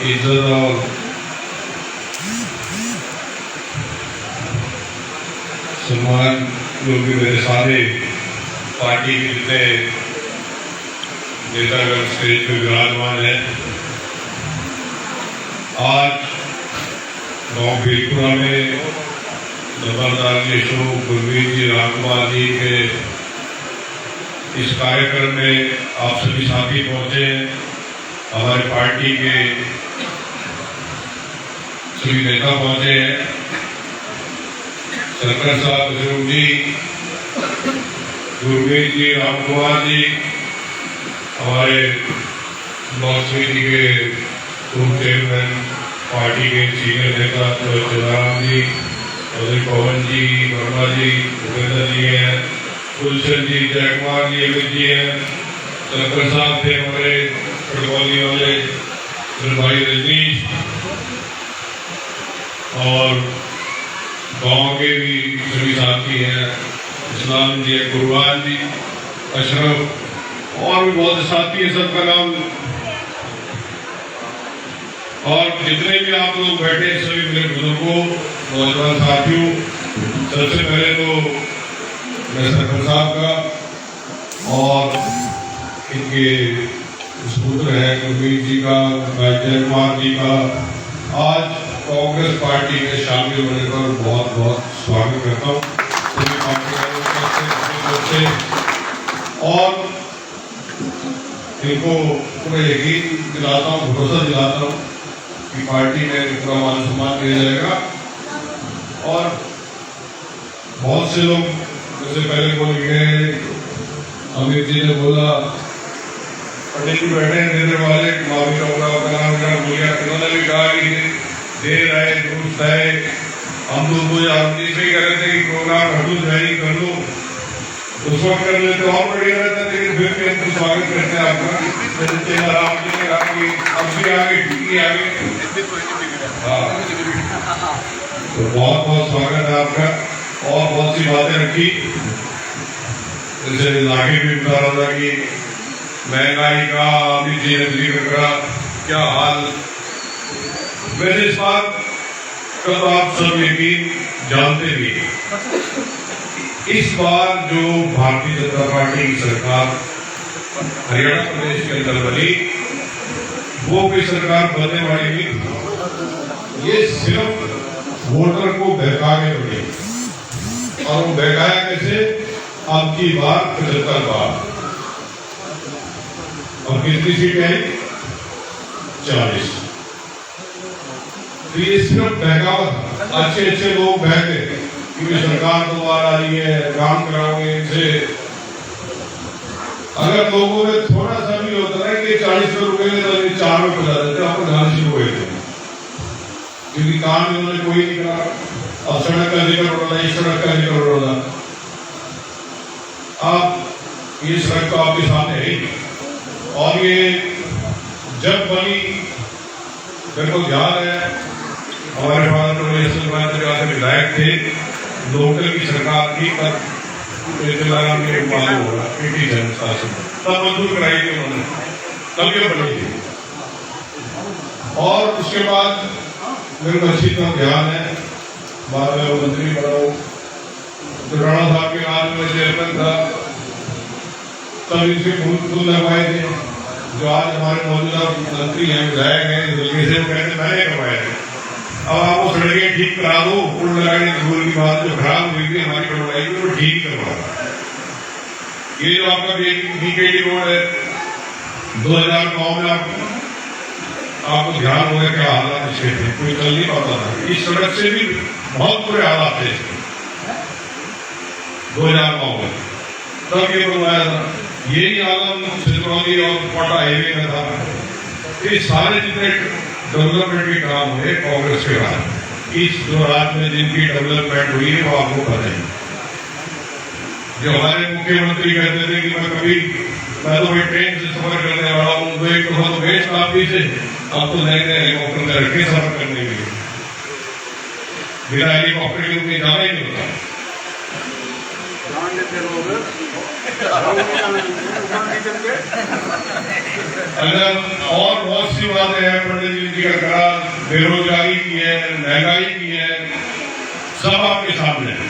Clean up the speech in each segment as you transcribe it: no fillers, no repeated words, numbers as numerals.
इज्जत और सम्मान जो कि मेरे सारे पार्टी के जितने नेतागण स्टेज पे विराजमान है। आज गांव भीलपुरा में नंबरदार जी अशोक, गुरमीत जी, रामकुमार जी के इस कार्यक्रम में आप सभी साथी पहुंचे हैं। हमारी पार्टी के सभी नेता पहुंचे हैं। सरकार साहब, अशोक जी, गुरमीत जी, रामकुमार जी, हमारे ब्लॉक समिति के पूर्व चेयरमैन, पार्टी के सीनियर नेता सीताराम जी, पवन जी, वर्मा जी, भूपेंद्र जी हैं, गुलशन जी, जयकुमार जी, अमित जी हैं, सरकार साहब थे हमारे पटवाली वाले, भाई रजनीश, और गांव के भी सभी साथी हैं, इस्लाम जी, कुर्बान जी, अशरफ और भी बहुत से साथी हैं। सबका नाम और जितने भी आप लोग बैठे सभी मेरे बुजुर्गों, नौजवान साथियों, सबसे पहले तो मैं सरकार साहब का और इनके पुत्र है गुरमीत जी का, जयकुमार जी का आज कांग्रेस पार्टी में शामिल होने पर बहुत बहुत स्वागत करता हूँ सभी पार्टी से और इनको पूरा यकीन दिलाता हूँ, भरोसा दिलाता हूँ कि पार्टी में पूरा मान सम्मान दिया जाएगा। और बहुत से लोग जैसे पहले बोल गए, अमित जी ने बोला, पटेल जी बैठे हैं देने वाले, माफी होगा बोलिया, इन्होंने भी कहा कि देर आए दुरुस्त है। हम लोग आप से कह रहे थे कि प्रोग्राम हटू जारी कर लो, उस वक्त कर लेते और बढ़िया रहता, लेकिन फिर भी हम स्वागत करते हैं आपका। राम जी ने कहा कि अब भी आगे ठीक ही आगे। हाँ, तो बहुत बहुत स्वागत है आपका। और बहुत सी बातें रखी, जैसे लागे भी बता रहा था कि महंगाई का, अमित जी ने जिक्र करा, क्या हाल। वैसे इस बात का तो आप सब यकीन जानते भी हैं, इस बार जो भारतीय जनता पार्टी की सरकार हरियाणा प्रदेश के अंदर बनी, वो कोई सरकार बनने वाली नहीं, ये सिर्फ वोटर को बहका के बनी। और वो बहकाया कैसे? अब की बार 75 बार और कितनी सीटें हैं? 40। तो ये सिर्फ बहकावा था। अच्छे अच्छे लोग बहके क्योंकि सरकार दोबारा आ रही है, काम कराओगे इनसे। अगर लोगों में थोड़ा सा भी होता है कि 40 रुपए में तो 4 में पहुंचा देते, आपको ध्यान शुरू हुए थे क्योंकि काम इन्होंने कोई नहीं करा। अब सड़क का जिक्र हो रहा, इस सड़क का जिक्र हो रहा, अब ये सड़क तो आपके सामने है और ये जब बनी, मेरे को याद है हमारे फादर विधायक थे, लोकल की सरकार थी, पर मालूम हो रहा तब मंजूर कराई थी उन्होंने, तब ये बनी थी। और उसके बाद मेरे को अच्छी तरह ध्यान है, बाद में वो मंत्री बना, राणा साहब के बाद में चेयरमैन था, तब इनसे फूल लगवाए थे। जो आज हमारे मौजूदा मंत्री हैं, विधायक हैं, से कहते मैंने करवाए थे। अब आप वो सड़कें ठीक करा दो, पुल लगाने की दूर की बात, जो खराब हुई थी हमारी करवाई थी, वो ठीक करवा। ये जो आपका बीकेडी रोड है 2009 में आपको ध्यान होगा क्या हालात इसके थे, कोई चल नहीं पाता था। इस सड़क से भी बहुत बुरे हालात थे 2009 में, तब ये बनवाया था। यही आलम सिरमौली और कोटा हाईवे में था। ये सारे जितने डेवलपमेंट के काम हुए कांग्रेस के बाद, इस दौरान में जिनकी डेवलपमेंट हुई है वो आपको पता है। जो हमारे मुख्यमंत्री कहते थे कि मैं तो ट्रेन से सफर करने वाला हूँ, तो एक तो वेस्ट काफी से, अब तो नए नए हेलीकॉप्टर में रखे सफर करने के लिए, बिना हेलीकॉप्टर के उन्हें जाना ही नहीं होता। अगर और बहुत सी बातें हैं, पंडित जी का करा, बेरोजगारी की है, महंगाई की है, सब आपके सामने है।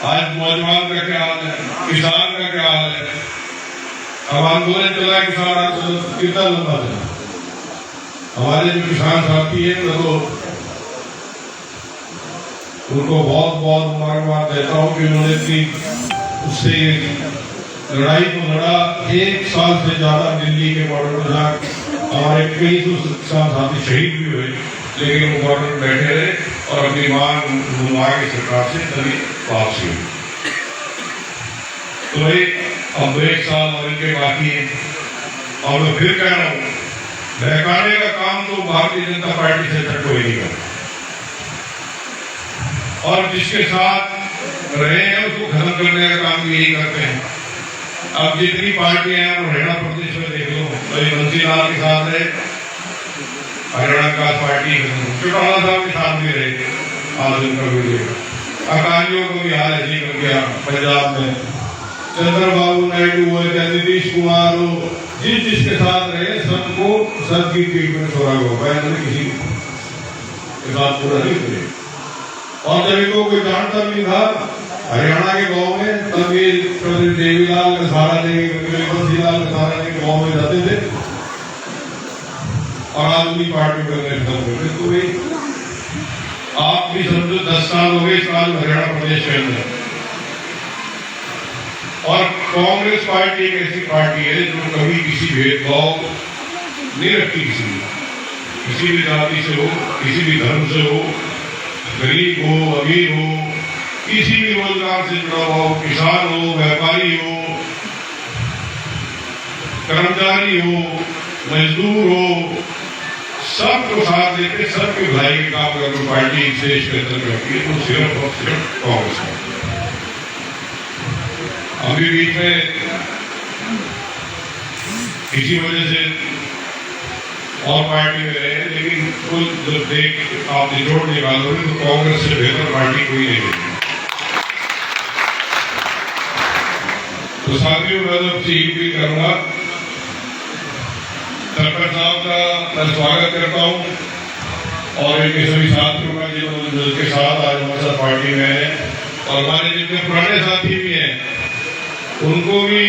आज नौजवान का क्या हाल है, किसान का क्या हाल है। अब आंदोलन चला, किसान आंदोलन कितना लंबा चला। हमारे जो किसान साथी है तो उनको बहुत बहुत मुबारकबाद देता हूँ कि उन्होंने इतनी उससे लड़ाई को लड़ा। 1 साल से ज्यादा दिल्ली के बॉर्डर पर जहाँ हमारे कई किसान साथी शहीद भी हुए, लेकिन वो बॉर्डर पर बैठे रहे और अपनी मांग मुनवा की सरकार से तभी वापसी हुई। तो भाई अब 1 साल और इनके बाकी है। और मैं फिर कह रहा हूँ, बहकाने का काम तो भारतीय जनता पार्टी से तक कोई नहीं करता, और जिसके साथ रहे हैं उसको खत्म करने का काम भी यही करते हैं। अब जितनी पार्टियां हैं हरियाणा प्रदेश में देख लो, भाई बंसी लाल के साथ है हरियाणा विकास पार्टी, चौटाला साहब के साथ भी रहे, आज उनका वीडियो। अकालियों को भी हाल ऐसी कर गया पंजाब में, चंद्रबाबू नायडू हुए, नीतीश कुमार हो, जिसके साथ रहे सबको सब की पीठ में छोड़ा हुआ है, किसी के साथ पूरा नहीं करे। और जब इनको कोई जानता भी था हरियाणा के गांव में, तब ये देवीलाल का सहारा लेके बंसीलाल का सहारा लेके गांव में जाते थे और आज उनकी पार्टी को करते। तो भाई आप भी समझो 10 साल हो गए इस साल हरियाणा प्रदेश के अंदर। और कांग्रेस पार्टी एक ऐसी पार्टी है जो कभी किसी भेदभाव नहीं रखती, किसी भी जाति से हो, किसी भी धर्म से हो, गरीब हो, अमीर हो, किसी भी रोजगार से जुड़ा हो, किसान हो, व्यापारी हो, कर्मचारी हो, मजदूर हो, सबको साथ लेकर सबके भलाई के काम अगर पार्टी देश के अंदर करती है तो सिर्फ और सिर्फ कांग्रेस पार्टी। अभी बीच में किसी वजह से और पार्टी में रहे, लेकिन कुल जब देख आप निचोड़ निकालोगे तो कांग्रेस से बेहतर पार्टी कोई नहीं है। तो साथियों मैं तो भी करूंगा, सरपंच साहब का मैं स्वागत करता हूं और इनके सभी साथियों का जिनके साथ आज हमारे साथ पार्टी में है, और हमारे जितने पुराने साथी भी हैं उनको भी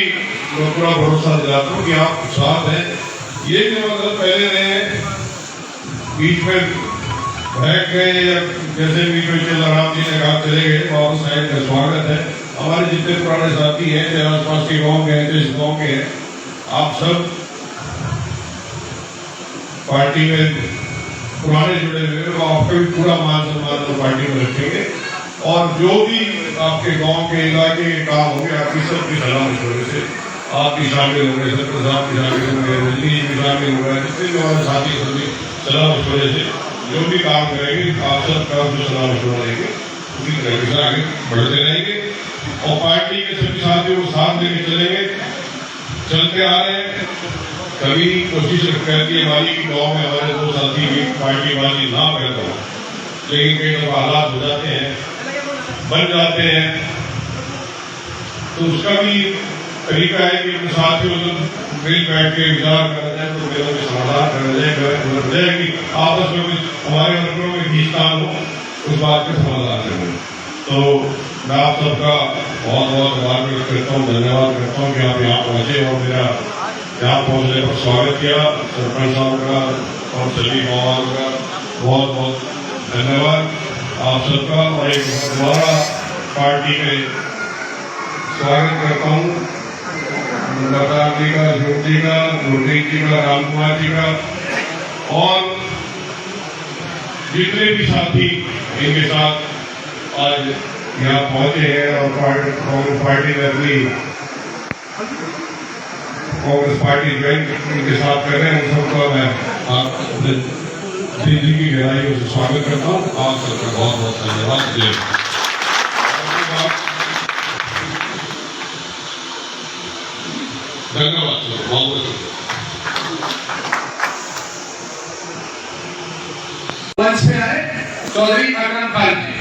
मैं पूरा भरोसा दिलाता हूँ कि आप साथ हैं। ये भी मतलब पहले रहे बीच में बैठ गए या जैसे बीच में राम जी ने कहा चले गए, और साइड का स्वागत है। हमारे जितने पुराने साथी हैं, चाहे आसपास के गाँव के हैं, जिस गाँव के हैं, आप सब पार्टी में पुराने जुड़े हुए हैं, आपका भी पूरा मान सम्मान पार्टी में रखेंगे। और जो भी आपके गांव के इलाके के काम होंगे आपकी सबकी सलाह मशवरे से आप भी शामिल होंगे, सरपंच साहब भी शामिल होंगे, रजनीश भी शामिल होगा, जितने भी हमारे साथी सभी सलाह मशवरे से जो भी काम करेंगे आप सबका जो सलाह मशवरा देंगे उसी तरीके से आगे बढ़ते रहेंगे। और पार्टी के सभी साथियों को साथ लेके चलेंगे, चलते आ रहे हैं। कभी कोशिश रहती है हमारी कि गाँव में हमारे 2 साथी भी पार्टी वाली ना पैदा हो, लेकिन कई दफा हालात हो जाते हैं, बन जाते हैं, तो उसका भी तरीका है कि अपने साथियों से मिल बैठ के विचार करा जाए, तो मेरा भी समाधान करा जाए कि आपस में कुछ हमारे वर्गों में खींचतान हो, उस बात के समाधान करें। तो मैं आप सबका बहुत बहुत आभार व्यक्त करता हूँ, धन्यवाद करता हूँ कि आप यहाँ पहुँचे और मेरा यहाँ पहुँचने पर स्वागत किया। सरपंच साहब का और सभी गाँव का बहुत बहुत धन्यवाद आप सबका। और एक दोबारा पार्टी में स्वागत करता हूँ बलराम जी का, ज्योति का, गुरदीप जी का, राम कुमार जी का, और जितने भी साथी इनके साथ आज यहाँ पहुंचे हैं और कांग्रेस पार्टी में अपनी कांग्रेस पार्टी ज्वाइन के साथ कर रहे हैं, उन सबका मैं आप दिल्ली की गहराइयों से स्वागत करता हूँ। आप सबका बहुत बहुत धन्यवाद। मंच पे आए चौधरी अकरम खान जी।